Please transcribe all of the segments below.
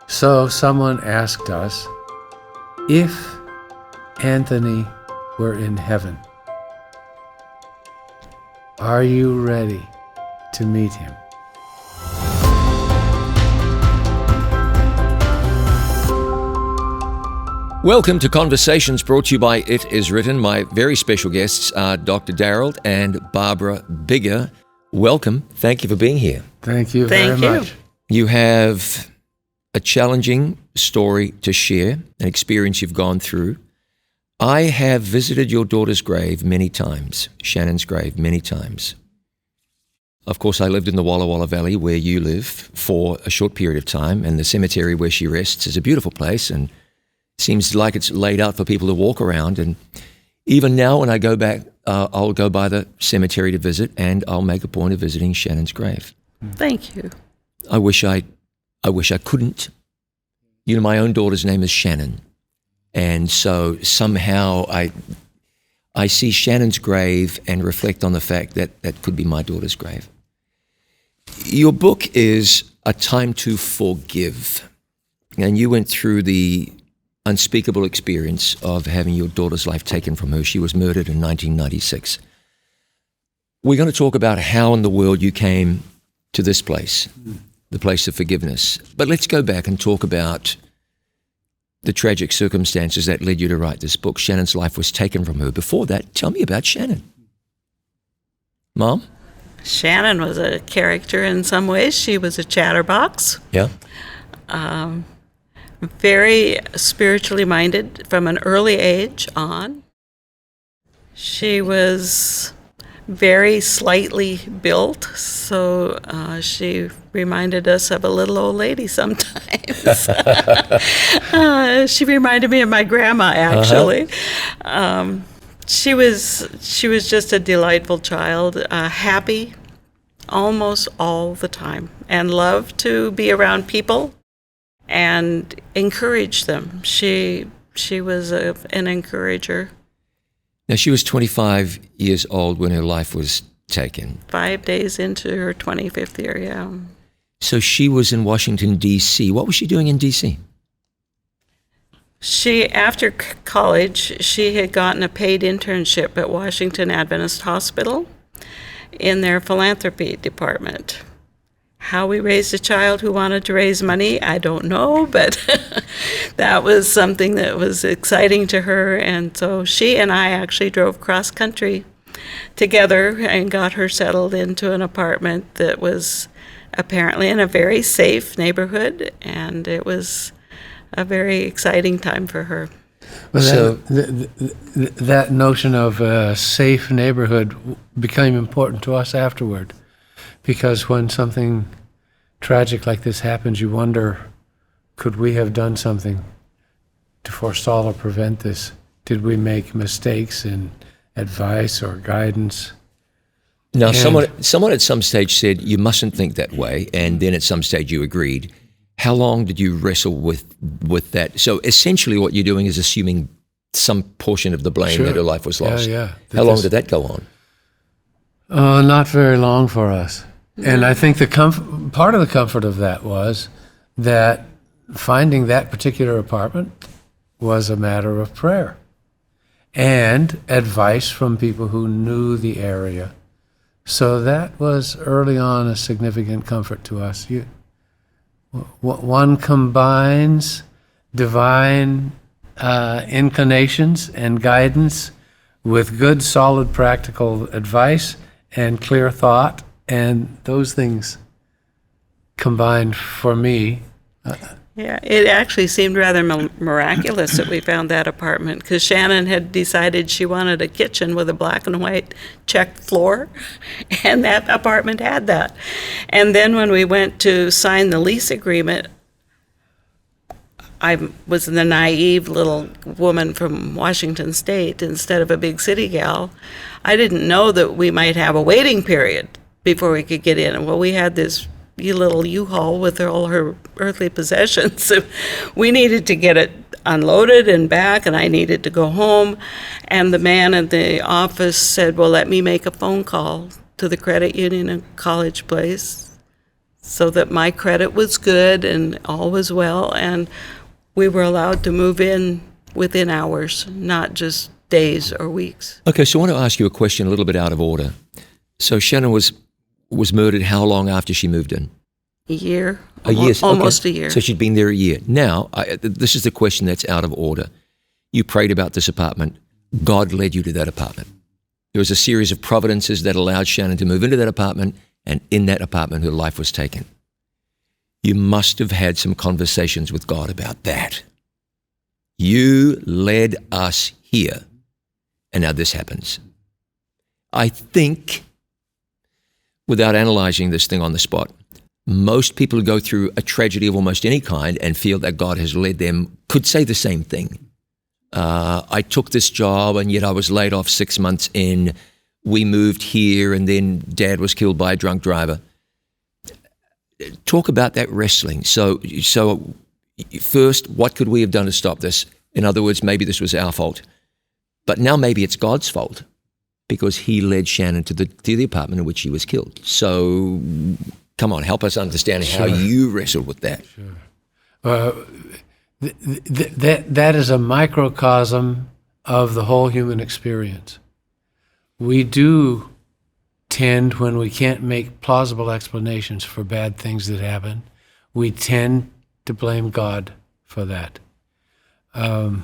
So someone asked us, if Anthony were in heaven, are you ready to meet him? Welcome to Conversations brought to you by It Is Written. My very special guests are Dr. Darold and Barbara Bigger. Welcome. Thank you for being here. Thank you very much. You have a challenging story to share, an experience you've gone through. I have visited your daughter's grave many times, Shannon's grave many times. Of course, I lived in the Walla Walla Valley where you live for a short period of time, and the cemetery where she rests is a beautiful place and seems like it's laid out for people to walk around. And even now when I go back, I'll go by the cemetery to visit, and I'll make a point of visiting Shannon's grave. Thank you. I wish I couldn't. You know, my own daughter's name is Shannon. And so somehow I see Shannon's grave and reflect on the fact that that could be my daughter's grave. Your book is A Time to Forgive. And you went through the unspeakable experience of having your daughter's life taken from her. She was murdered in 1996. We're going to talk about how in the world you came to this place, the place of forgiveness. But let's go back and talk about the tragic circumstances that led you to write this book. Shannon's life was taken from her. Before that, tell me about Shannon. Mom? Shannon was a character in some ways. She was a chatterbox. Yeah. Very spiritually minded from an early age on. She was very slightly built, so she reminded us of a little old lady sometimes. She reminded me of my grandma, actually. She was just a delightful child, happy almost all the time, and loved to be around people and encourage them. She was an encourager. Now, she was 25 years old when her life was taken. 5 days into her 25th year, yeah. So she was in Washington, D.C. What was she doing in D.C.? After college, she had gotten a paid internship at Washington Adventist Hospital in their philanthropy department. How we raised a child who wanted to raise money, I don't know, but that was something that was exciting to her. And so she and I actually drove cross country together and got her settled into an apartment that was apparently in a very safe neighborhood, and it was a very exciting time for her. Well, So- that notion of a safe neighborhood became important to us afterward. Because when something tragic like this happens, you wonder, could we have done something to forestall or prevent this? Did we make mistakes in advice or guidance? Now, And- someone at some stage said, you mustn't think that way, and then at some stage you agreed. How long did you wrestle with that? So essentially what you're doing is assuming some portion of the blame Sure. that her life was lost. Yeah. How long did that go on? Not very long for us. And I think part of the comfort of that was that finding that particular apartment was a matter of prayer and advice from people who knew the area. So that was early on a significant comfort to us. One combines divine inclinations and guidance with good, solid, practical advice and clear thought, and those things combined for me. Yeah, it actually seemed rather miraculous that we found that apartment, because Shannon had decided she wanted a kitchen with a black and white checked floor, and that apartment had that. And then when we went to sign the lease agreement, I was the naive little woman from Washington State instead of a big city gal. I didn't know that we might have a waiting period before we could get in. Well, we had this little U-Haul with all her earthly possessions. We needed to get it unloaded and back, and I needed to go home. And the man at the office said, well, let me make a phone call to the credit union and College Place. so that my credit was good and all was well, and we were allowed to move in within hours, not just days or weeks. Okay, so I want to ask you a question a little bit out of order. So Shannon was murdered how long after she moved in? A year. A year. Almost Okay. a year. So she'd been there a year. Now, this is the question that's out of order. You prayed about this apartment. God led you to that apartment. There was a series of providences that allowed Shannon to move into that apartment, and in that apartment her life was taken. You must have had some conversations with God about that. You led us here, and now this happens. I think, without analyzing this thing on the spot, most people who go through a tragedy of almost any kind and feel that God has led them could say the same thing. I took this job and yet I was laid off 6 months in. We moved here and then Dad was killed by a drunk driver. Talk about that wrestling. So first, what could we have done to stop this? In other words, maybe this was our fault. But now maybe it's God's fault because he led Shannon to the apartment in which she was killed. So come on, help us understand how you wrestled with that. Sure. That is a microcosm of the whole human experience. We do tend, when we can't make plausible explanations for bad things that happen, we tend to blame God for that. And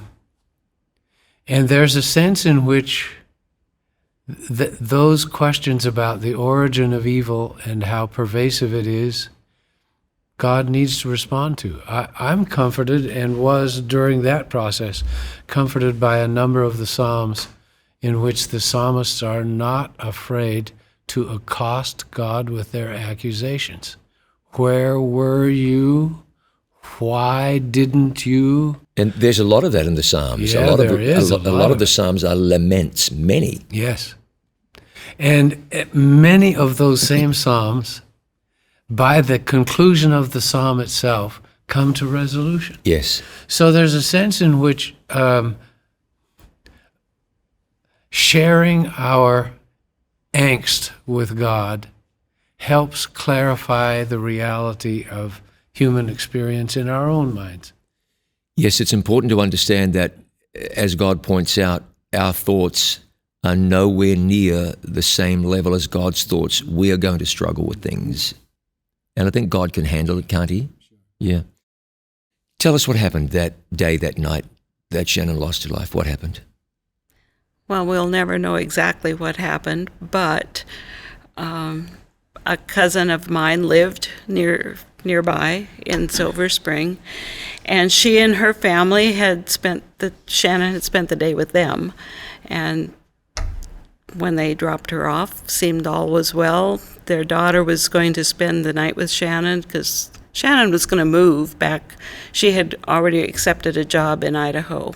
there's a sense in which those questions about the origin of evil and how pervasive it is, God needs to respond to. I'm comforted, and was during that process, comforted by a number of the Psalms in which the psalmists are not afraid to accost God with their accusations. Where were you? Why didn't you? And there's a lot of that in the Psalms. Yeah, a lot of the Psalms are laments, many. Yes. And many of those same Psalms, by the conclusion of the Psalm itself, come to resolution. Yes. So there's a sense in which sharing our angst with God helps clarify the reality of human experience in our own minds. Yes, it's important to understand that, as God points out, our thoughts are nowhere near the same level as God's thoughts. We are going to struggle with things. And I think God can handle it, can't he? Yeah. Tell us what happened that day, that night, that Shannon lost her life. What happened? Well, we'll never know exactly what happened, but a cousin of mine lived nearby in Silver Spring, and she and her family Shannon had spent the day with them, and when they dropped her off, seemed all was well. Their daughter was going to spend the night with Shannon because Shannon was going to move back. She had already accepted a job in Idaho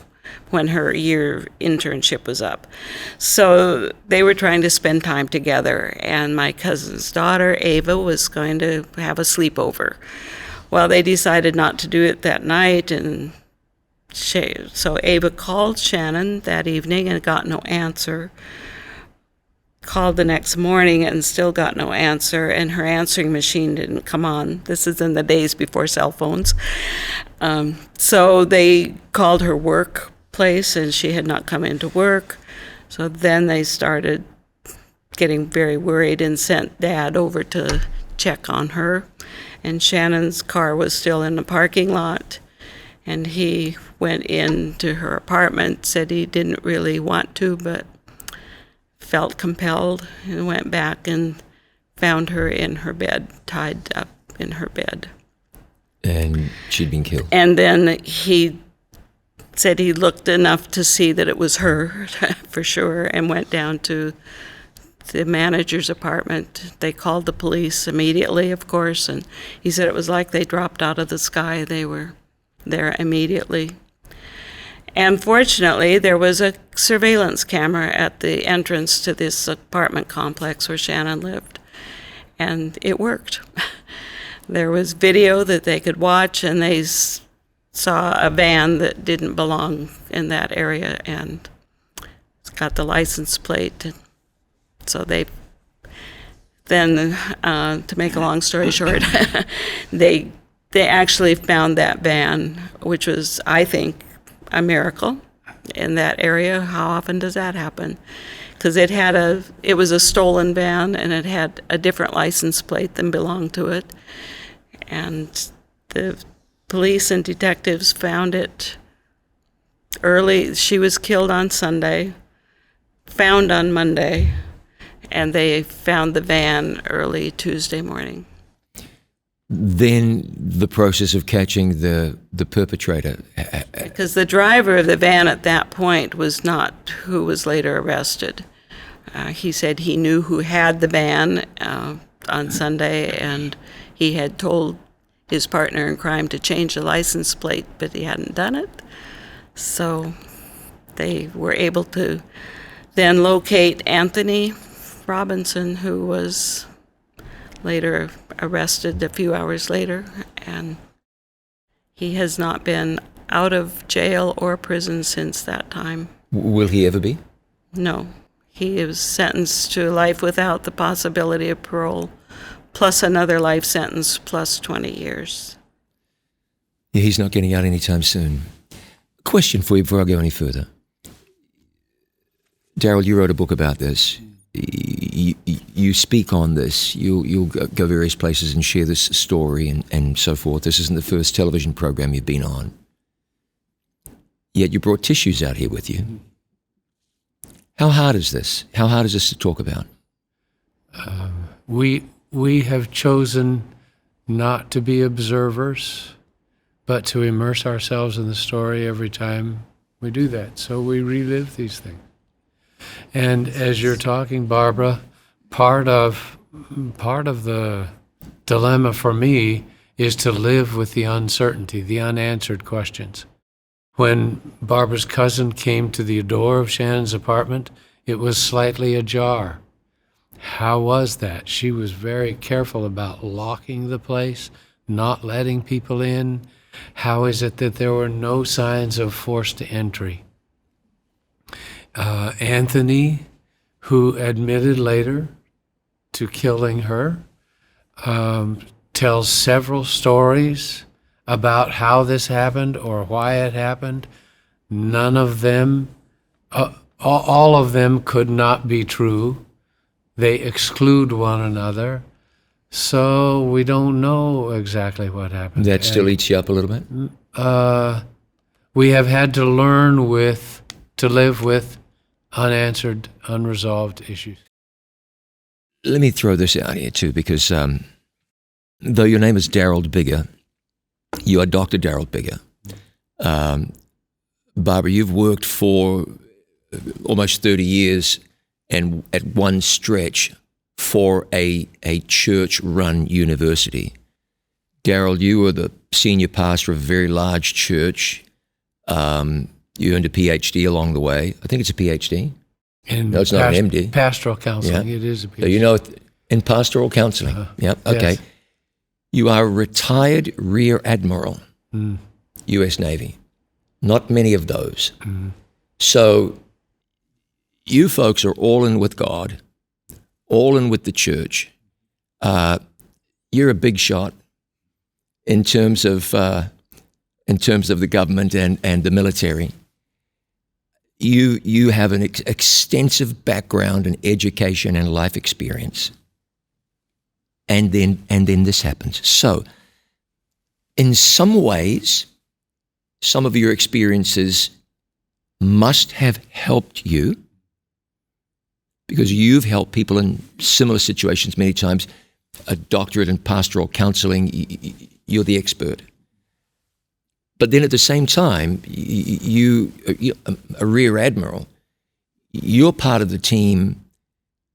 when her year internship was up. So they were trying to spend time together, and my cousin's daughter, Ava, was going to have a sleepover. Well, they decided not to do it that night, and so Ava called Shannon that evening and got no answer. Called the next morning and still got no answer, and her answering machine didn't come on. This is in the days before cell phones. So they called her workplace, and she had not come into work. So then they started getting very worried and sent Dad over to check on her. And Shannon's car was still in the parking lot, and he went into her apartment, said he didn't really want to, but felt compelled, and went back and found her in her bed, tied up in her bed. And she'd been killed. And then he said he looked enough to see that it was her for sure, and went down to the manager's apartment. They called the police immediately, of course, and he said it was like they dropped out of the sky. They were there immediately. And fortunately, there was a surveillance camera at the entrance to this apartment complex where Shannon lived, and it worked. There was video that they could watch, and they saw a van that didn't belong in that area, and it's got the license plate. And so the then, to make a long story short, they actually found that van, which was, I think, a miracle in that area. How often does that happen? Because it was a stolen van, and it had a different license plate than belonged to it. And the police and detectives found it early. She was killed on Sunday, found on Monday, and they found the van early Tuesday morning. Then the process of catching the perpetrator. Because the driver of the van at that point was not who was later arrested. He said he knew who had the van on Sunday, and he had told his partner in crime to change the license plate, but he hadn't done it. So they were able to then locate Anthony Robinson, who was later arrested a few hours later, and he has not been out of jail or prison since that time. Will he ever be? No. He was sentenced to life without the possibility of parole, plus another life sentence, plus 20 years. Yeah, he's not getting out anytime soon. Question for you before I go any further. Darold, you wrote a book about this. You speak on this. You'll go various places and share this story and so forth. This isn't the first television program you've been on. Yet you brought tissues out here with you. How hard is this? How hard is this to talk about? We have chosen not to be observers, but to immerse ourselves in the story every time we do that. So we relive these things. And as you're talking, Barbara, part of the dilemma for me is to live with the uncertainty, the unanswered questions. When Barbara's cousin came to the door of Shannon's apartment, it was slightly ajar. How was that? She was very careful about locking the place, not letting people in. How is it that there were no signs of forced entry? Anthony, who admitted later to killing her, tells several stories about how this happened or why it happened. None of them, all of them could not be true. They exclude one another. So we don't know exactly what happened. That still eats you up a little bit? We have had to learn to live with unanswered, unresolved issues. Let me throw this out here too, because though your name is Darold Bigger, you are Dr. Darold Bigger. Barbara, you've worked for almost 30 years and at one stretch for a church-run university. Darold, you were the senior pastor of a very large church. You earned a PhD along the way. I think it's a PhD. No, it's not an MD. Pastoral counseling, Yeah. It is a PhD. So you know, in pastoral counseling. Yep, okay. Yes. You are a retired Rear Admiral, U.S. Navy. Not many of those. So you folks are all in with God, all in with the church. You're a big shot in terms of the government and the military. You have an extensive background in education and life experience. And then this happens. So, in some ways, some of your experiences must have helped you because you've helped people in similar situations many times. A doctorate in pastoral counseling, you're the expert. But then at the same time, you a Rear Admiral, you're part of the team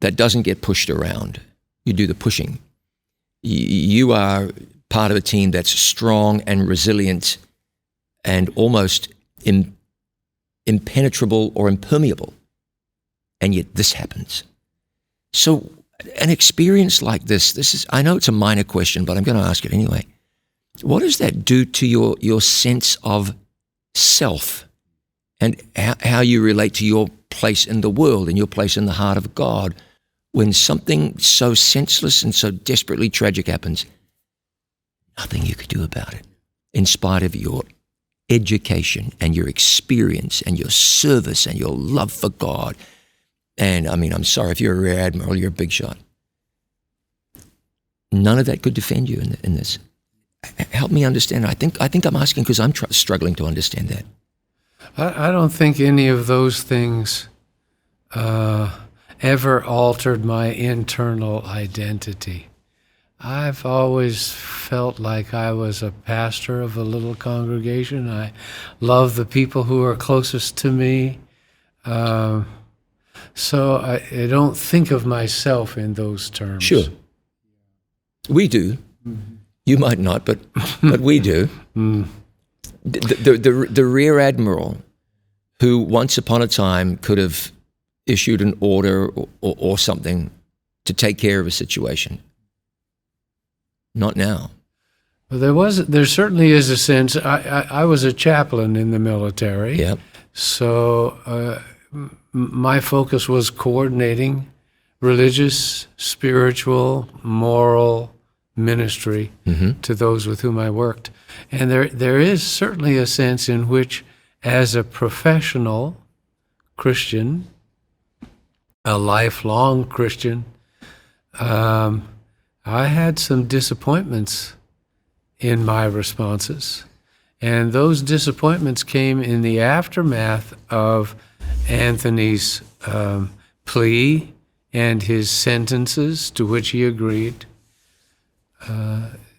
that doesn't get pushed around. You do the pushing. You are part of a team that's strong and resilient and almost impenetrable or impermeable. And yet this happens. So an experience like this is, I know it's a minor question, but I'm going to ask it anyway. What does that do to your sense of self and how you relate to your place in the world and your place in the heart of God when something so senseless and so desperately tragic happens, nothing you could do about it, in spite of your education and your experience and your service and your love for God. And I mean, I'm sorry, if you're a rear admiral, you're a big shot. None of that could defend you in this. Help me understand. I think I'm asking because I'm struggling to understand that. I don't think any of those things ever altered my internal identity. I've always felt like I was a pastor of a little congregation. I love the people who are closest to me. So I don't think of myself in those terms. Sure. We do. You might not, but we do. The rear admiral who once upon a time could have issued an order or something to take care of a situation. Not now. Well, there certainly is a sense. I was a chaplain in the military. Yeah. So my focus was coordinating religious, spiritual, moral ministry to those with whom I worked. And there is certainly a sense in which, as a professional Christian, a lifelong Christian, I had some disappointments in my responses. And those disappointments came in the aftermath of Anthony's plea and his sentences to which he agreed.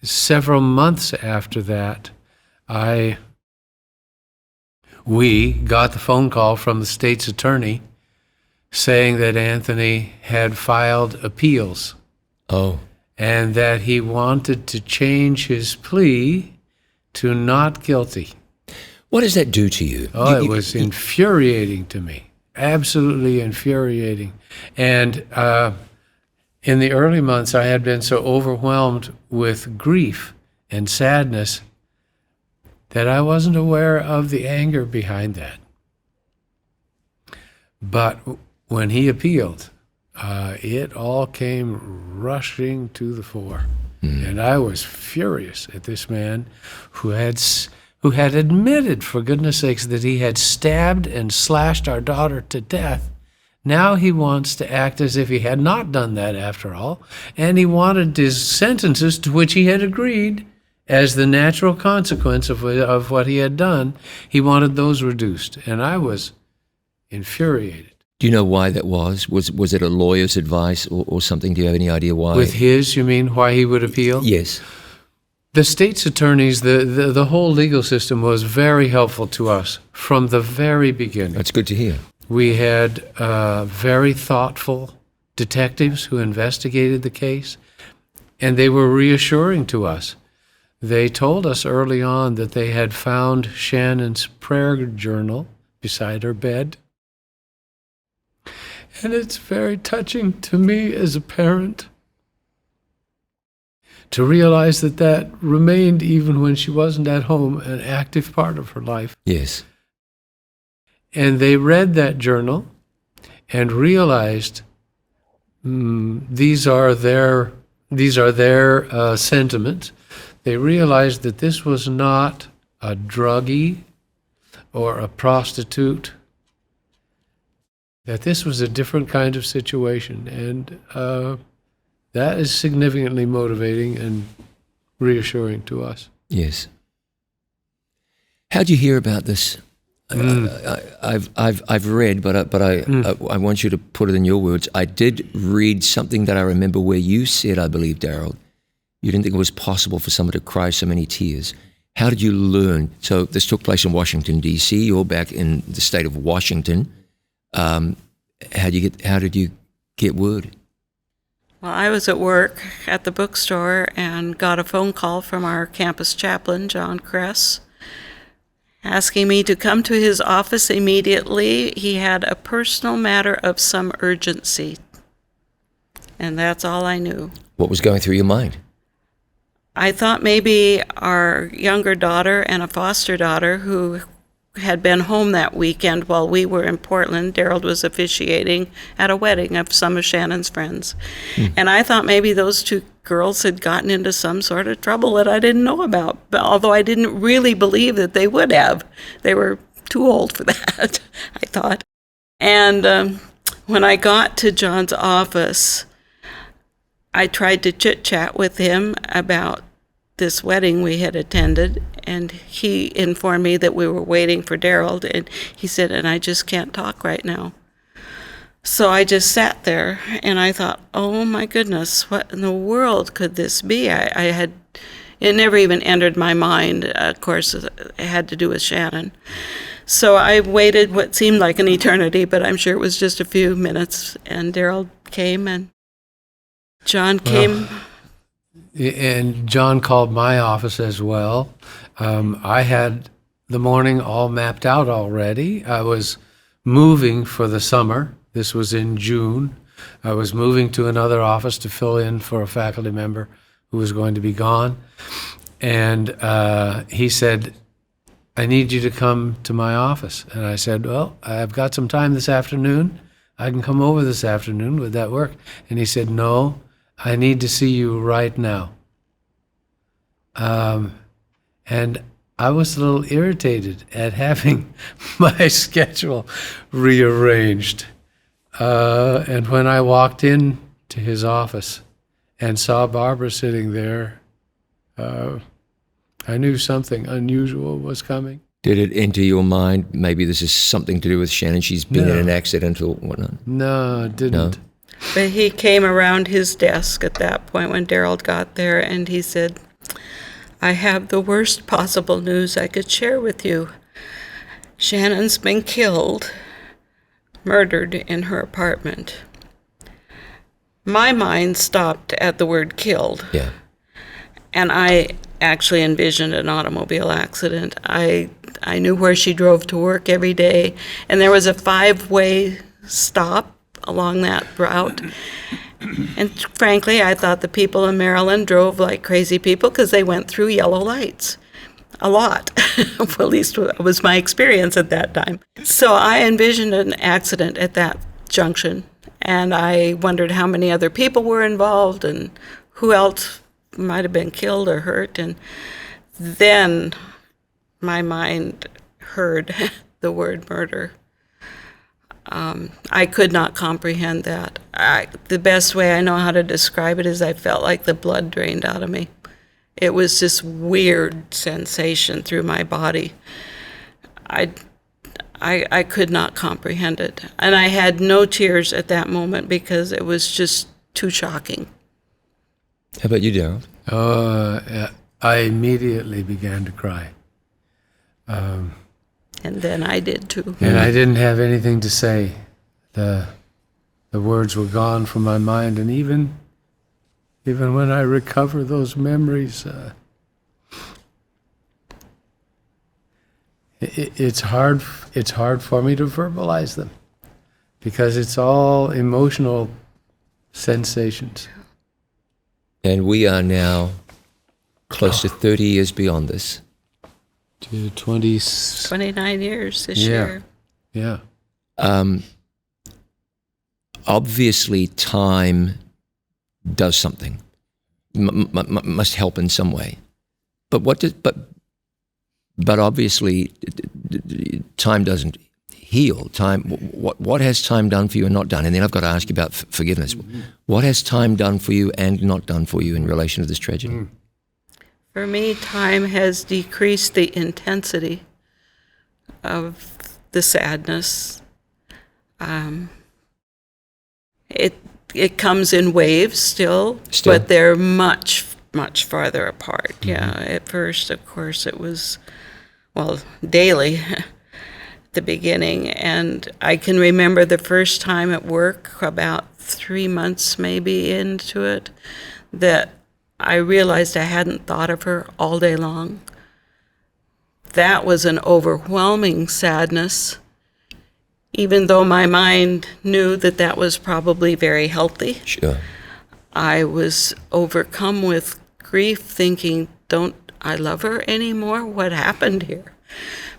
Several months after that, we got the phone call from the state's attorney saying that Anthony had filed appeals. Oh. And that he wanted to change his plea to not guilty. What does that do to you? Oh, it was infuriating to me. Absolutely infuriating. And in the early months, I had been so overwhelmed with grief and sadness that I wasn't aware of the anger behind that. But when he appealed, it all came rushing to the fore. And I was furious at this man who had admitted, for goodness sakes, that he had stabbed and slashed our daughter to death. Now he wants to act as if he had not done that after all, and he wanted his sentences to which he had agreed as the natural consequence of what he had done, he wanted those reduced, and I was infuriated. Do you know why that was? Was it a lawyer's advice or something? Do you have any idea why? With his, you mean, why he would appeal? Yes. The state's attorneys, the whole legal system was very helpful to us from the very beginning. That's good to hear. We had very thoughtful detectives who investigated the case, and they were reassuring to us. They told us early on that they had found Shannon's prayer journal beside her bed. And it's very touching to me as a parent to realize that that remained, even when she wasn't at home, an active part of her life. Yes. And they read that journal and realized these are their sentiments. They realized that this was not a druggie or a prostitute, that this was a different kind of situation. And that is significantly motivating and reassuring to us. Yes. How'd you hear about this? I've read, but I want you to put it in your words. I did read something that I remember where you said, I believe, Darold, you didn't think it was possible for someone to cry so many tears. How did you learn? So this took place in Washington, D.C. You're back in the state of Washington. How did you get word? Well, I was at work at the bookstore and got a phone call from our campus chaplain, John Kress, asking me to come to his office immediately. He had a personal matter of some urgency. And that's all I knew. What was going through your mind? I thought maybe our younger daughter and a foster daughter who had been home that weekend while we were in Portland. Darold was officiating at a wedding of some of Shannon's friends. And I thought maybe those two girls had gotten into some sort of trouble that I didn't know about, but although I didn't really believe that they would have. They were too old for that, I thought. And when I got to John's office, I tried to chit-chat with him about this wedding we had attended, and he informed me that we were waiting for Darold, and he said, and I just can't talk right now. So I just sat there, and I thought, oh my goodness, what in the world could this be? It never even entered my mind. Of course, it had to do with Shannon. So I waited what seemed like an eternity, but I'm sure it was just a few minutes, and Darold came, and John came. And John called my office as well. I had the morning all mapped out already. I was moving for the summer. This was in June. I was moving to another office to fill in for a faculty member who was going to be gone. And he said, I need you to come to my office. And I said, well, I've got some time this afternoon. I can come over this afternoon. Would that work? And he said, no, I need to see you right now. And I was a little irritated at having my schedule rearranged. And when I walked in to his office and saw Barbara sitting there, I knew something unusual was coming. Did it enter your mind, maybe this is something to do with Shannon? She's been in an accident or whatnot? No, it didn't. No. But he came around his desk at that point when Darold got there, and he said, I have the worst possible news I could share with you. Shannon's been killed, murdered in her apartment. My mind stopped at the word killed. Yeah. And I actually envisioned an automobile accident. I knew where she drove to work every day, and there was a 5-way stop along that route. And frankly, I thought the people in Maryland drove like crazy people because they went through yellow lights a lot. Well, at least it was my experience at that time. So I envisioned an accident at that junction, and I wondered how many other people were involved and who else might have been killed or hurt. And then my mind heard the word murder. I could not comprehend that. The best way I know how to describe it is I felt like the blood drained out of me. It was this weird sensation through my body. I could not comprehend it. And I had no tears at that moment because it was just too shocking. How about you, Darold? I immediately began to cry. And then I did too. And I didn't have anything to say. The words were gone from my mind, and even when I recover those memories, it's hard for me to verbalize them because it's all emotional sensations. And we are now close to 30 years beyond this. To 29 years this year. Yeah. Obviously, time does something, must help in some way. But but obviously, time doesn't heal. Time. What has time done for you and not done? And then I've got to ask you about forgiveness. What has time done for you and not done for you in relation to this tragedy? For me, time has decreased the intensity of the sadness. It comes in waves still, but they're much, much farther apart. Mm-hmm. Yeah, at first, of course, it was, daily at the beginning. And I can remember the first time at work, about 3 months maybe into it, that I realized I hadn't thought of her all day long. That was an overwhelming sadness, even though my mind knew that that was probably very healthy. Sure. I was overcome with grief, thinking, don't I love her anymore? What happened here?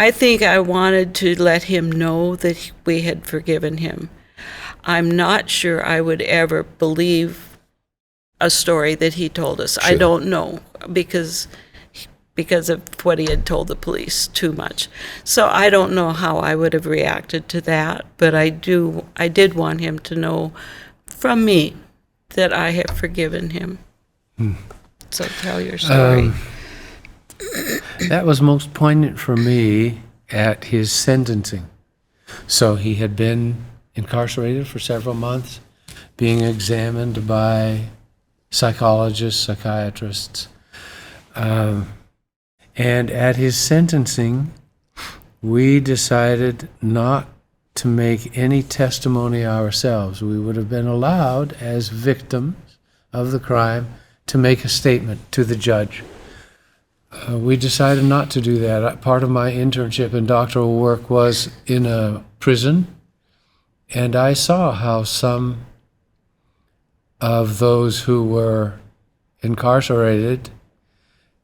I think I wanted to let him know that we had forgiven him. I'm not sure I would ever believe a story that he told us. I Sure. don't know because of what he had told the police too much. So I don't know how I would have reacted to that, but I did want him to know from me that I have forgiven him. So tell your story. That was most poignant for me at his sentencing. So he had been incarcerated for several months, being examined by psychologists, psychiatrists. And at his sentencing, we decided not to make any testimony ourselves. We would have been allowed, as victims of the crime, to make a statement to the judge. We decided not to do that. Part of my internship and doctoral work was in a prison, and I saw how some of those who were incarcerated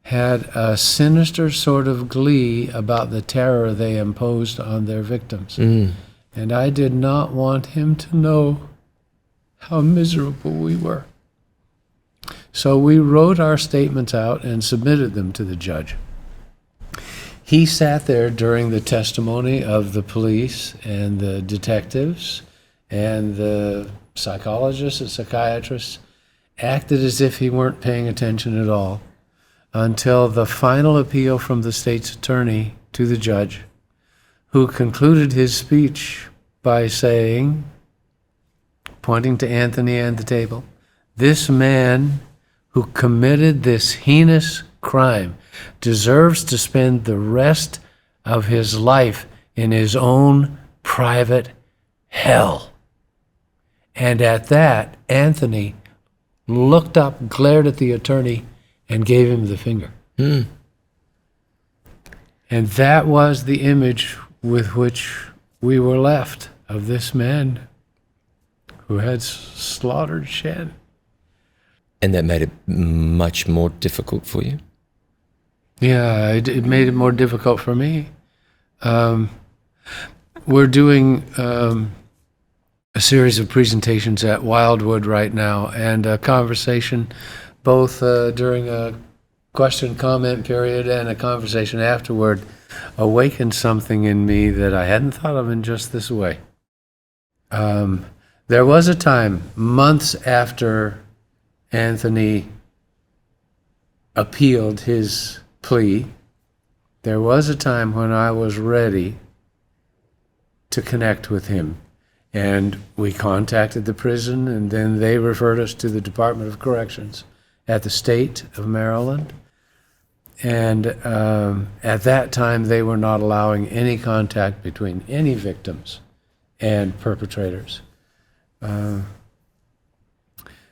had a sinister sort of glee about the terror they imposed on their victims. And I did not want him to know how miserable we were. So we wrote our statements out and submitted them to the judge. He sat there during the testimony of the police and the detectives and the psychologists and psychiatrists, acted as if he weren't paying attention at all, until the final appeal from the state's attorney to the judge, who concluded his speech by saying, pointing to Anthony and the table, "This man who committed this heinous crime deserves to spend the rest of his life in his own private hell." And at that, Anthony looked up, glared at the attorney, and gave him the finger. And that was the image with which we were left of this man who had slaughtered Shannon. And that made it much more difficult for you? Yeah, it made it more difficult for me. We're doing a series of presentations at Wildwood right now, and a conversation both during a question comment period and a conversation afterward awakened something in me that I hadn't thought of in just this way. There was a time, months after Anthony appealed his plea, there was a time when I was ready to connect with him. And we contacted the prison, and then they referred us to the Department of Corrections at the state of Maryland. And at that time, they were not allowing any contact between any victims and perpetrators.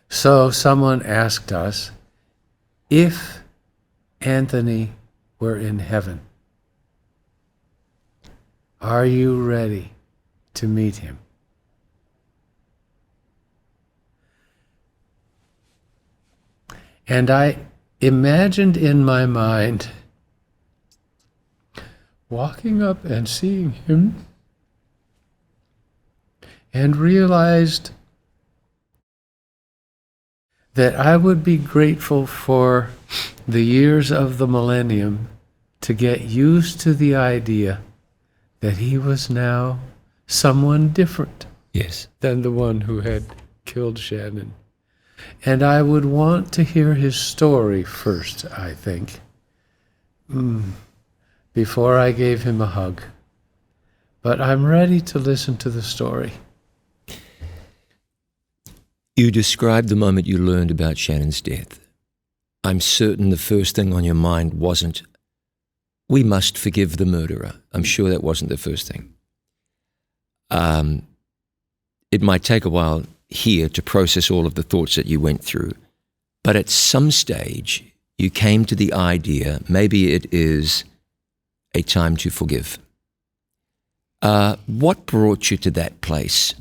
So someone asked us, if Anthony were in heaven, are you ready to meet him? And I imagined in my mind walking up and seeing him, and realized that I would be grateful for the years of the millennium to get used to the idea that he was now someone different Yes. than the one who had killed Shannon. And I would want to hear his story first, I think, before I gave him a hug. But I'm ready to listen to the story. You described the moment you learned about Shannon's death. I'm certain the first thing on your mind wasn't, we must forgive the murderer. I'm sure that wasn't the first thing. It might take a while here to process all of the thoughts that you went through, but at some stage you came to the idea maybe it is a time to forgive. What brought you to that place?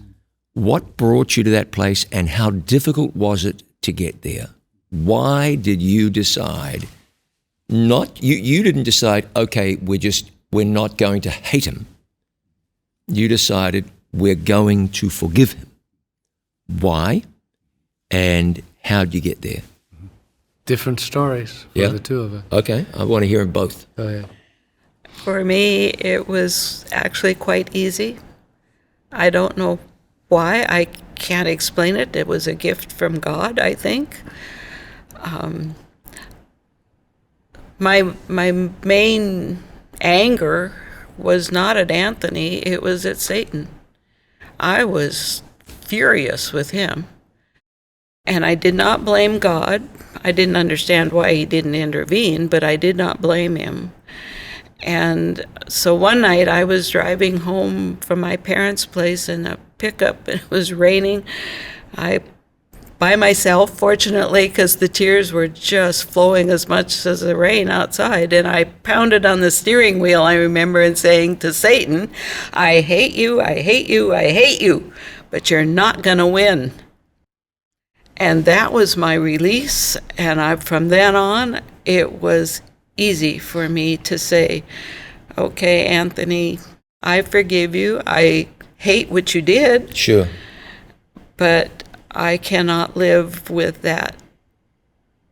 What brought you to that place, and how difficult was it to get there? Why did you decide you didn't decide, okay, we're we're not going to hate him. You decided we're going to forgive him. Why? And how did you get there? Different stories for Yeah? the two of us. Okay, I want to hear them both. Oh, yeah. For me, it was actually quite easy. I don't know why. I can't explain it. It was a gift from God, I think. My main anger was not at Anthony, it was at Satan. I was furious with him. And I did not blame God. I didn't understand why he didn't intervene, but I did not blame him. And so one night I was driving home from my parents' place in a pickup. It was raining. By myself, fortunately, because the tears were just flowing as much as the rain outside. And I pounded on the steering wheel, I remember, and saying to Satan, I hate you, I hate you, I hate you, but you're not going to win. And that was my release. And from then on, it was easy for me to say, okay, Anthony, I forgive you. I hate what you did. Sure. But I cannot live with that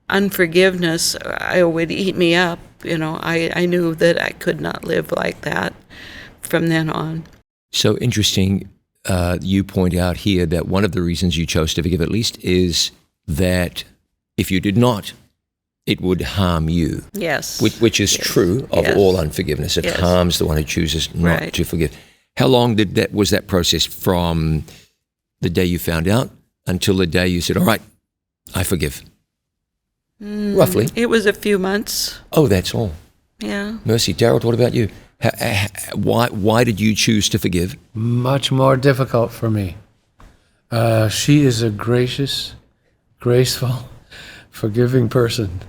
unforgiveness. It would eat me up. I knew that I could not live like that from then on. So interesting. You point out here that one of the reasons you chose to forgive at least is that if you did not, it would harm you. Yes. Which is Yes. true of Yes. all unforgiveness. It Yes. harms the one who chooses not Right. to forgive. How long was that process from the day you found out until the day you said, all right, I forgive? Roughly. It was a few months. Oh, that's all. Yeah. Mercy. Darold, what about you? Why did you choose to forgive? Much more difficult for me. She is a gracious, graceful, forgiving person.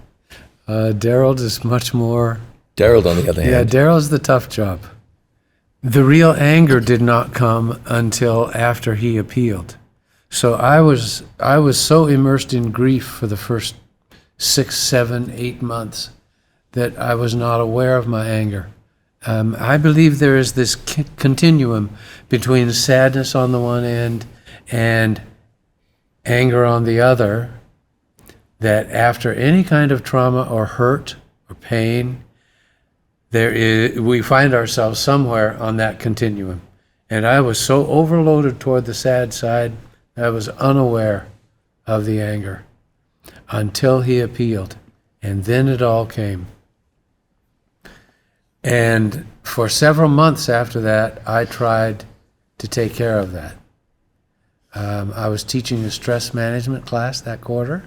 Darold is much more... Darold, on the other Yeah, hand. Daryl's the tough job. The real anger did not come until after he appealed. So I was so immersed in grief for the first 6, 7, 8 months that I was not aware of my anger. I believe there is this continuum between sadness on the one end and anger on the other, that after any kind of trauma or hurt or pain, we find ourselves somewhere on that continuum. And I was so overloaded toward the sad side, I was unaware of the anger until he appealed. And then it all came. And for several months after that, I tried to take care of that. I was teaching a stress management class that quarter.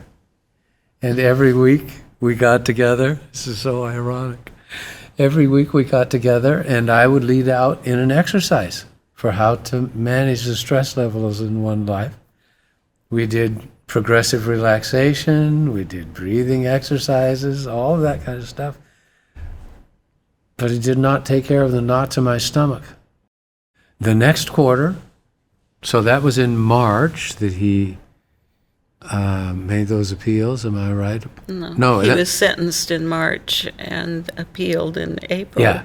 And every week we got together. This is so ironic. Every week we got together and I would lead out in an exercise for how to manage the stress levels in one's life. We did progressive relaxation, we did breathing exercises, all of that kind of stuff. But it did not take care of the knots in my stomach. The next quarter, so that was in March that he made those appeals, am I right? No, He was sentenced in March and appealed in April.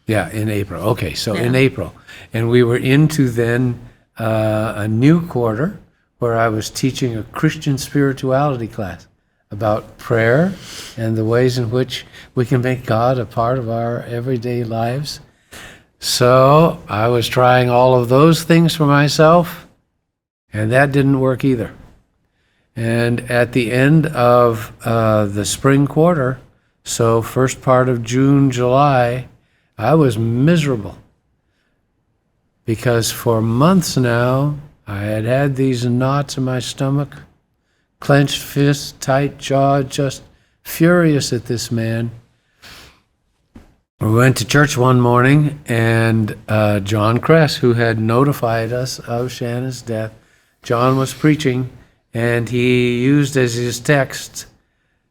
Yeah, in April. Okay, so in Yeah. April. And we were into then a new quarter where I was teaching a Christian spirituality class about prayer and the ways in which we can make God a part of our everyday lives. So I was trying all of those things for myself, and that didn't work either. And at the end of the spring quarter, so first part of June, July, I was miserable because for months now, I had had these knots in my stomach, clenched fists, tight jaw, just furious at this man. We went to church one morning, and John Kress, who had notified us of Shannon's death, John was preaching, and he used as his text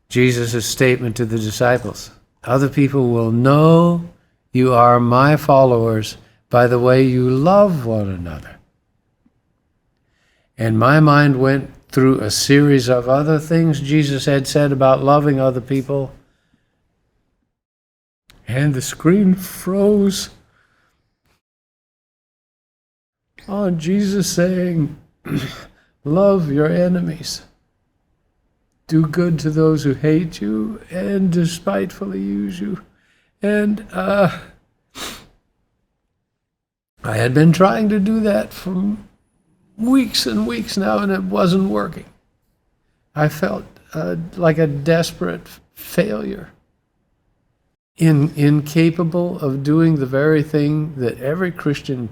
Jesus' statement to the disciples. Other people will know you are my followers by the way you love one another. And my mind went through a series of other things Jesus had said about loving other people. and the screen froze on Jesus saying, love your enemies. Do good to those who hate you and despitefully use you. And I had been trying to do that for weeks and weeks now, and it wasn't working. I felt like a desperate failure, incapable of doing the very thing that every Christian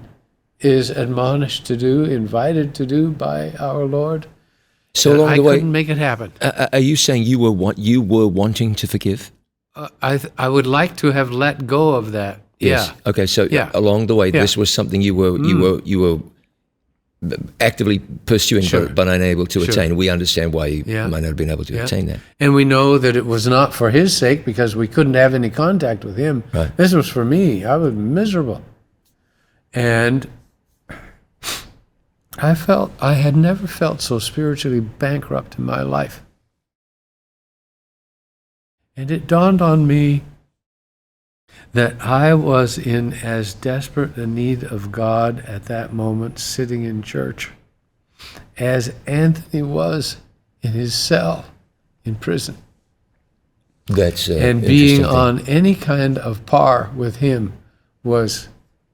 is admonished to do, invited to do by our Lord. So along I the way, couldn't make it happen. are you saying you were wanting to forgive? I would like to have let go of that. Yes. Yeah. Okay. So Yeah. along the way, Yeah. this was something you were actively pursuing, Sure. but unable to Sure. attain. We understand why you Yeah. might not have been able to Yeah. attain that. And we know that it was not for his sake because we couldn't have any contact with him. Right. This was for me. I was miserable. And I had never felt so spiritually bankrupt in my life. And it dawned on me that I was in as desperate a need of God at that moment sitting in church as Anthony was in his cell in prison. That's And being on any kind of par with him was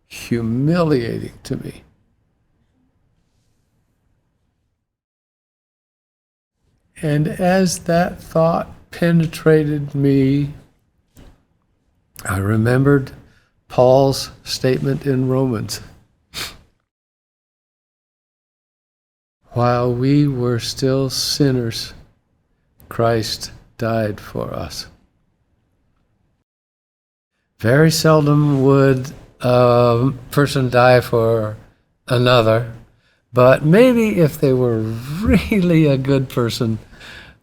humiliating to me. And as that thought penetrated me, I remembered Paul's statement in Romans. While we were still sinners, Christ died for us. Very seldom would a person die for another, but maybe if they were really a good person,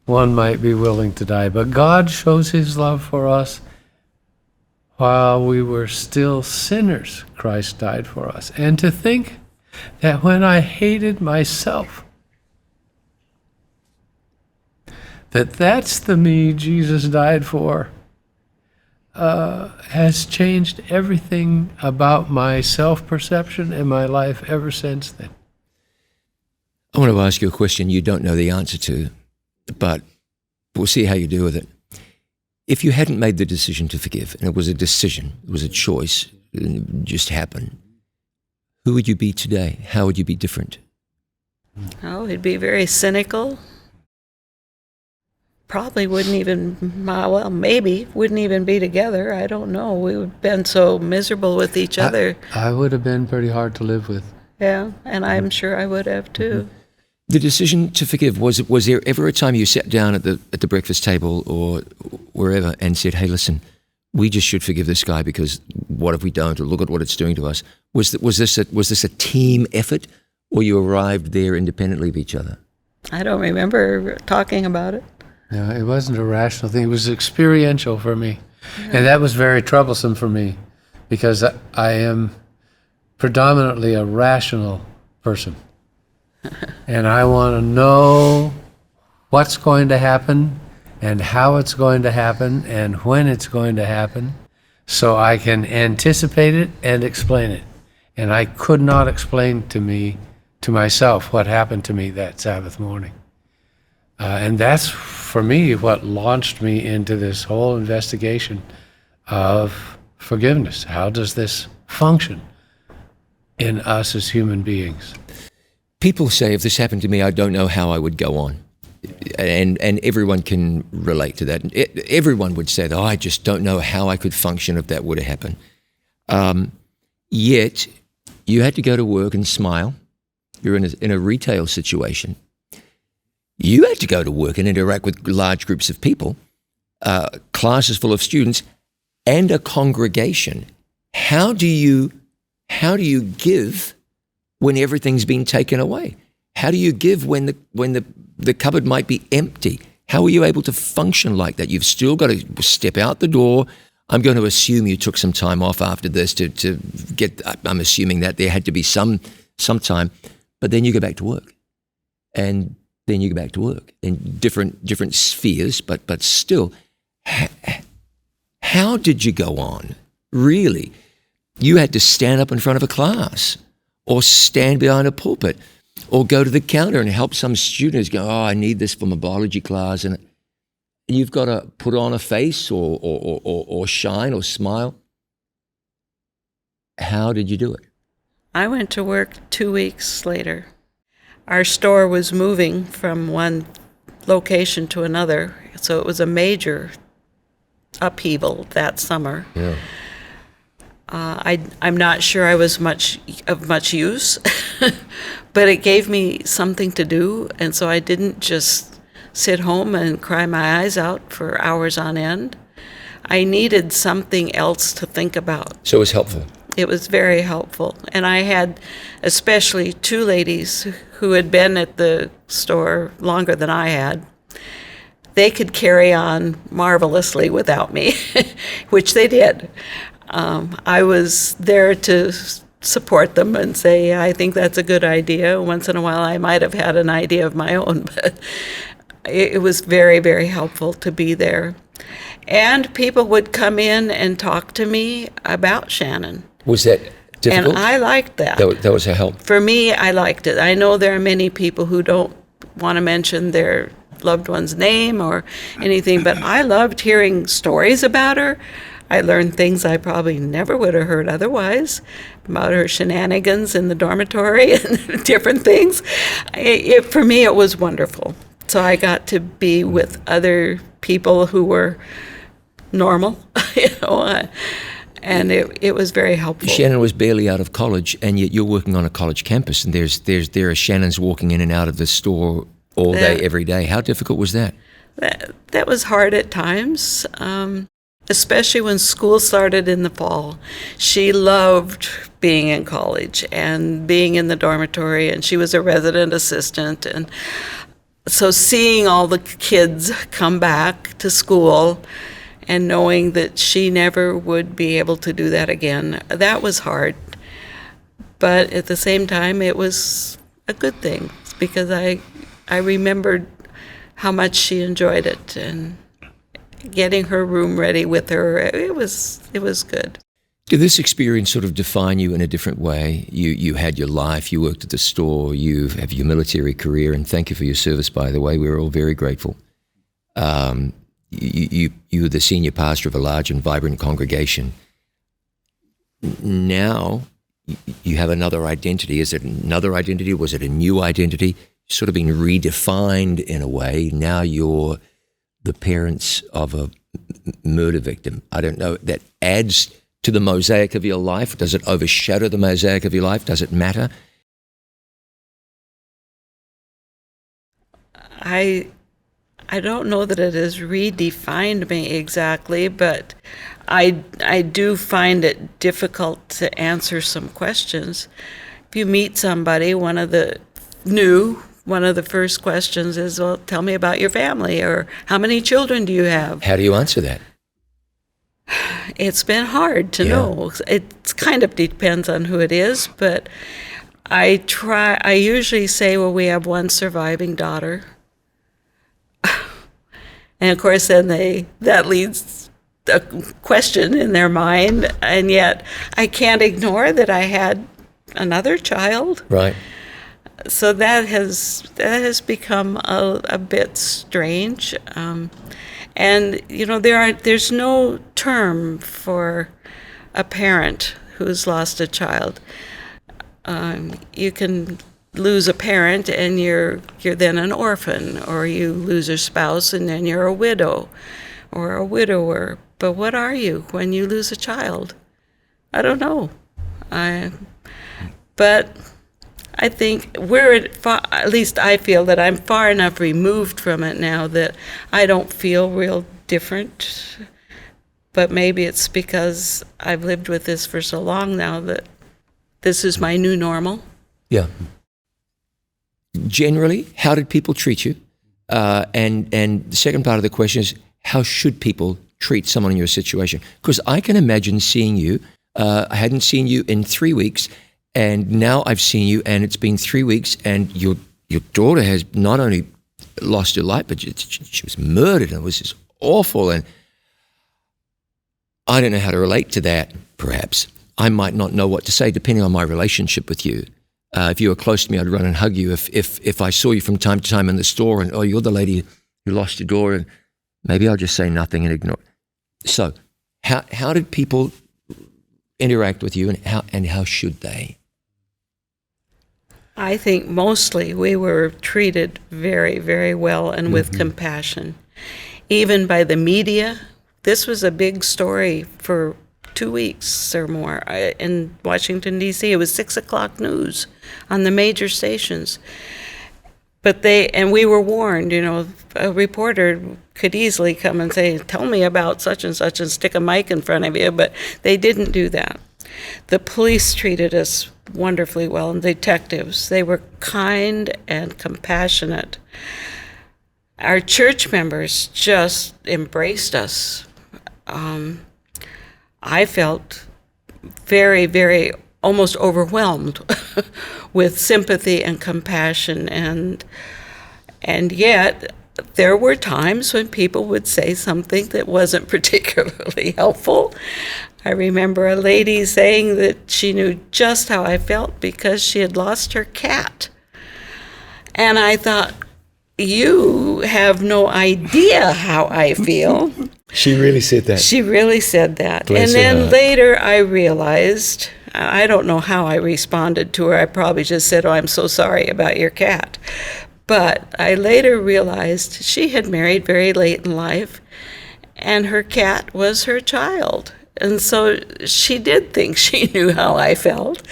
one might be willing to die. But God shows his love for us. While we were still sinners, Christ died for us. And to think that when I hated myself, that's the me Jesus died for, has changed everything about my self-perception and my life ever since then. I want to ask you a question you don't know the answer to, but we'll see how you do with it. If you hadn't made the decision to forgive, and it was a decision, it was a choice, and it just happened, who would you be today? How would you be different? Oh, he'd be very cynical. Probably wouldn't even, well, maybe wouldn't even be together. I don't know. We've been so miserable with each other. I would have been pretty hard to live with. Yeah, and I'm sure I would have too. The decision to forgive, was there ever a time you sat down at the breakfast table or wherever and said, hey, listen, we just should forgive this guy because what if we don't, or look at what it's doing to us? Was this a team effort, or you arrived there independently of each other? I don't remember talking about it. No, it wasn't a rational thing. It was experiential for me. And that was very troublesome for me because I am predominantly a rational person. And I want to know what's going to happen and how it's going to happen and when it's going to happen so I can anticipate it and explain it. And I could not explain to myself what happened to me that Sabbath morning. And that's, for me, what launched me into this whole investigation of forgiveness. How does this function in us as human beings? People say, if this happened to me, I don't know how I would go on. And everyone can relate to that. Everyone would say, I just don't know how I could function if that would have happened. Yet, you had to go to work and smile. You're in a retail situation. You had to go to work and interact with large groups of people, classes full of students, and a congregation. How do you give when everything's been taken away? How do you give when the cupboard might be empty? How are you able to function like that? You've still got to step out the door. I'm going to assume you took some time off after this to get. I'm assuming that there had to be some time, but then you go back to work, and then you go back to work in different spheres, but still, How did you go on? Really? You had to stand up in front of a class or stand behind a pulpit or go to the counter and help some students go, oh, I need this for my biology class. And you've got to put on a face or shine or smile. How did you do it? I went to work 2 weeks later. Our store was moving from one location to another, so it was a major upheaval that summer. Yeah. I'm not sure I was of much use, but it gave me something to do, and so I didn't just sit home and cry my eyes out for hours on end. I needed something else to think about. So it was helpful. It was very helpful. And I had especially 2 ladies who had been at the store longer than I had. They could carry on marvelously without me, which they did. I was there to support them and say, I think that's a good idea. Once in a while, I might have had an idea of my own, but it was very, very helpful to be there. And people would come in and talk to me about Shannon. Was that difficult? And I liked that. That was a help. For me, I liked it. I know there are many people who don't want to mention their loved one's name or anything, but I loved hearing stories about her. I learned things I probably never would have heard otherwise about her shenanigans in the dormitory and different things. For me, it was wonderful. So I got to be with other people who were normal, and it was very helpful. Shannon was barely out of college, and yet you're working on a college campus, and there are Shannons walking in and out of the store all day, every day. How difficult was that? That was hard at times, especially when school started in the fall. She loved being in college and being in the dormitory, and she was a resident assistant. And so seeing all the kids come back to school and knowing that she never would be able to do that again, that was hard. But at the same time, it was a good thing because I remembered how much she enjoyed it and getting her room ready with her. It was good. Did this experience sort of define you in a different way? You had your life, you worked at the store, you have your military career, and thank you for your service, by the way. We're all very grateful. You were the senior pastor of a large and vibrant congregation. Now you have another identity. Is it another identity? Was it a new identity? Sort of been redefined in a way. Now you're the parents of a murder victim. I don't know. That adds to the mosaic of your life. Does it overshadow the mosaic of your life? Does it matter? I don't know that it has redefined me exactly, but I do find it difficult to answer some questions. If you meet somebody, one of the first questions is, well, tell me about your family, or how many children do you have? How do you answer that? It's been hard to know. It kind of depends on who it is, but I usually say, well, we have one surviving daughter. And of course, then that leads a question in their mind, and yet I can't ignore that I had another child. Right. So that has become a bit strange, and there's no term for a parent who's lost a child. You can lose a parent and you're then an orphan, or you lose a spouse and then you're a widow or a widower. But what are you when you lose a child? I don't know. But I think at least I feel that I'm far enough removed from it now that I don't feel real different. But maybe it's because I've lived with this for so long now that this is my new normal. Yeah. Generally, how did people treat you? And the second part of the question is, how should people treat someone in your situation? Because I can imagine seeing you. I hadn't seen you in 3 weeks, and now I've seen you, and it's been 3 weeks, and your daughter has not only lost her life, but she was murdered, and it was just awful. And I don't know how to relate to that, perhaps. I might not know what to say, depending on my relationship with you. If you were close to me, I'd run and hug you. If I saw you from time to time in the store and, oh, you're the lady who lost your door, and maybe I'll just say nothing and ignore. So how did people interact with you, and how should they? I think mostly we were treated very, very well and with compassion. Even by the media. This was a big story for 2 weeks or more in Washington, D.C. It was 6 o'clock news on the major stations. But we were warned, a reporter could easily come and say, tell me about such and such, and stick a mic in front of you, but they didn't do that. The police treated us wonderfully well, and detectives. They were kind and compassionate. Our church members just embraced us. I felt very, very almost overwhelmed with sympathy and compassion, and yet there were times when people would say something that wasn't particularly helpful. I remember a lady saying that she knew just how I felt because she had lost her cat. And I thought, you have no idea how I feel. She really said that. She really said that. Bless and her then heart. later I realized, I don't know how I responded to her. I probably just said, oh, I'm so sorry about your cat. But I later realized she had married very late in life, and her cat was her child. And so she did think she knew how I felt,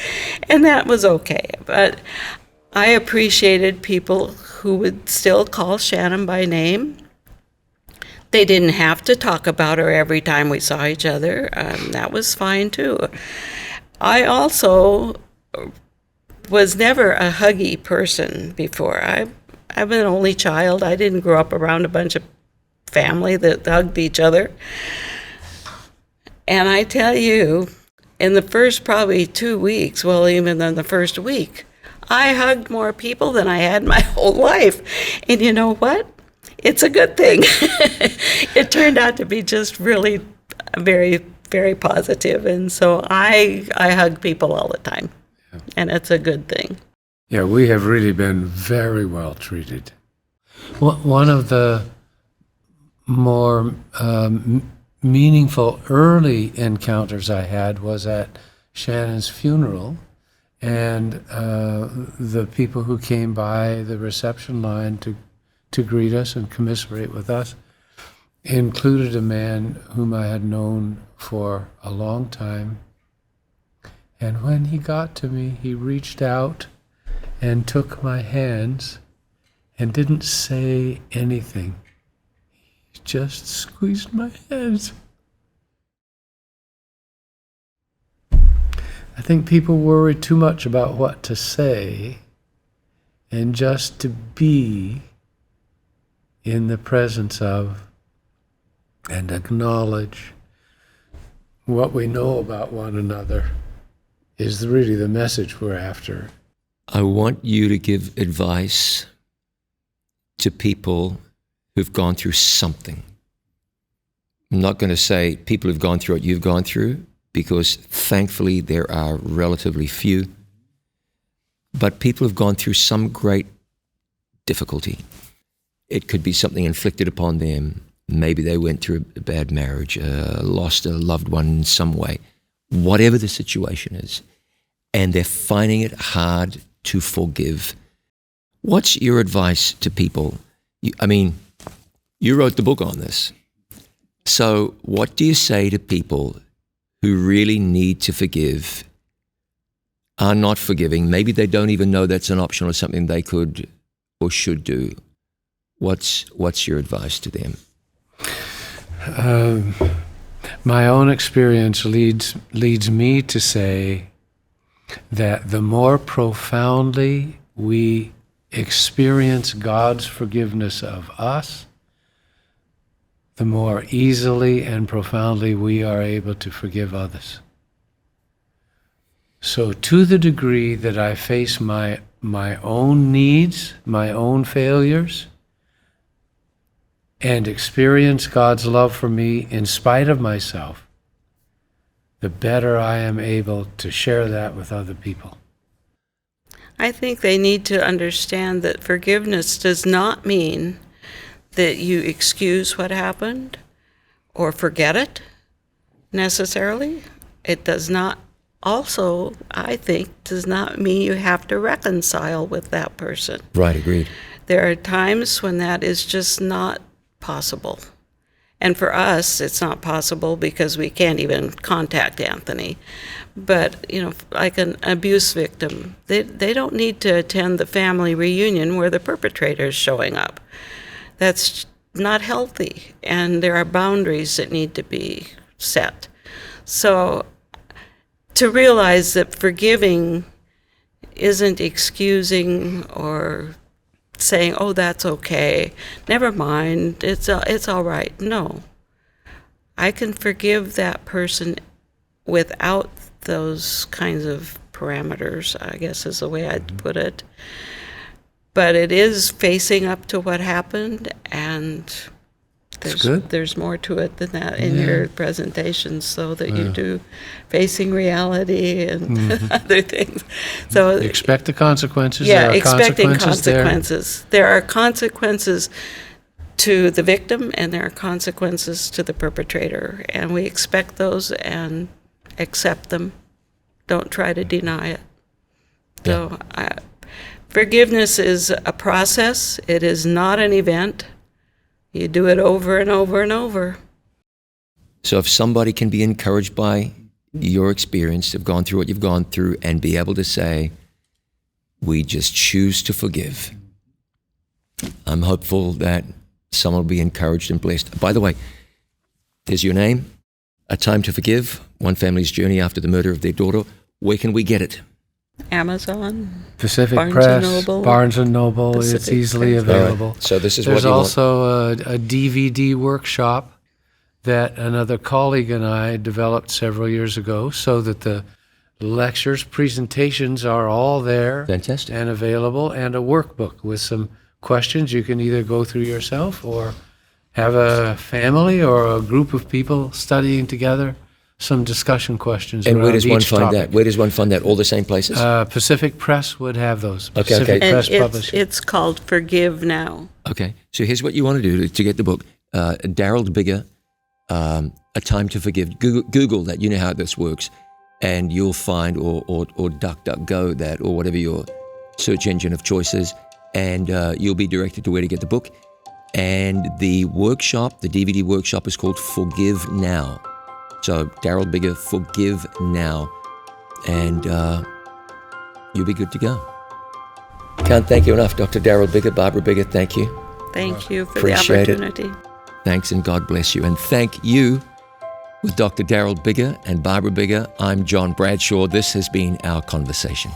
and that was okay. But I appreciated people who would still call Shannon by name. They didn't have to talk about her every time we saw each other. That was fine, too. I also was never a huggy person before. I'm an only child. I didn't grow up around a bunch of family that hugged each other. And I tell you, in the first probably 2 weeks, well, even in the first week, I hugged more people than I had my whole life. And you know what? It's a good thing. It turned out to be just really very, very positive. And so I hug people all the time. Yeah. And it's a good thing. Yeah, we have really been very well treated. One of the more meaningful early encounters I had was at Shannon's funeral, and the people who came by the reception line to greet us and commiserate with us included a man whom I had known for a long time. And when he got to me, he reached out and took my hands and didn't say anything. He just squeezed my hands. I think people worry too much about what to say, and just to be in the presence of and acknowledge what we know about one another is really the message we're after. I want you to give advice to people who've gone through something. I'm not going to say people who've gone through what you've gone through, because thankfully there are relatively few, but people who've gone through some great difficulty. It could be something inflicted upon them. Maybe they went through a bad marriage, lost a loved one in some way, whatever the situation is, and they're finding it hard to forgive. What's your advice to people? You wrote the book on this. So what do you say to people who really need to forgive, are not forgiving? Maybe they don't even know that's an option or something they could or should do. What's your advice to them? My own experience leads me to say that the more profoundly we experience God's forgiveness of us, the more easily and profoundly we are able to forgive others. So to the degree that I face my own needs, my own failures, and experience God's love for me in spite of myself, the better I am able to share that with other people. I think they need to understand that forgiveness does not mean that you excuse what happened or forget it necessarily. It does not also, I think, does not mean you have to reconcile with that person. Right, agreed. There are times when that is just not possible. And for us, it's not possible because we can't even contact Anthony. But, like an abuse victim, they don't need to attend the family reunion where the perpetrator is showing up. That's not healthy, and there are boundaries that need to be set. So to realize that forgiving isn't excusing or saying, oh, that's okay, never mind, it's all right. No. I can forgive that person without those kinds of parameters, I guess is the way I'd put it. But it is facing up to what happened, and there's more to it than that in your presentation, so that you do facing reality and other things. So Expect the consequences. yeah, There are expecting consequences. There are consequences to the victim, and there are consequences to the perpetrator, and we expect those and accept them. Don't try to deny it. So forgiveness is a process. It is not an event. You do it over and over and over. So if somebody can be encouraged by your experience, have gone through what you've gone through, and be able to say, we just choose to forgive, I'm hopeful that someone will be encouraged and blessed. By the way, there's your name, A Time to Forgive, One Family's Journey After the Murder of Their Daughter. Where can we get it? Amazon, Pacific Barnes Press, and Noble. Barnes and Noble. It's Pacific easily Press. available. All right. So this is There's what you want. also a DVD workshop that another colleague and I developed several years ago, so that the lectures, presentations are all there. Fantastic. And available, and a workbook with some questions you can either go through yourself or have a family or a group of people studying together some discussion questions And where around does one each find topic. that? Where does one find that? All the same places? Pacific Press would have those. Okay, Pacific okay. Press And Publishing. it's called Forgive Now. Okay. So here's what you want to do to get the book. Darold Bigger, A Time to Forgive. Google that. You know how this works. And you'll find, or DuckDuckGo that, or whatever your search engine of choice is. And you'll be directed to where to get the book. And the workshop, the DVD workshop, is called Forgive Now. So Darold Bigger, Forgive Now. And you'll be good to go. Can't thank you enough, Dr. Darold Bigger, Barbara Bigger, thank you. Thank you for Appreciate the it. opportunity. Thanks and God bless you. And thank you. With Dr. Darold Bigger and Barbara Bigger, I'm John Bradshaw. This has been our conversation.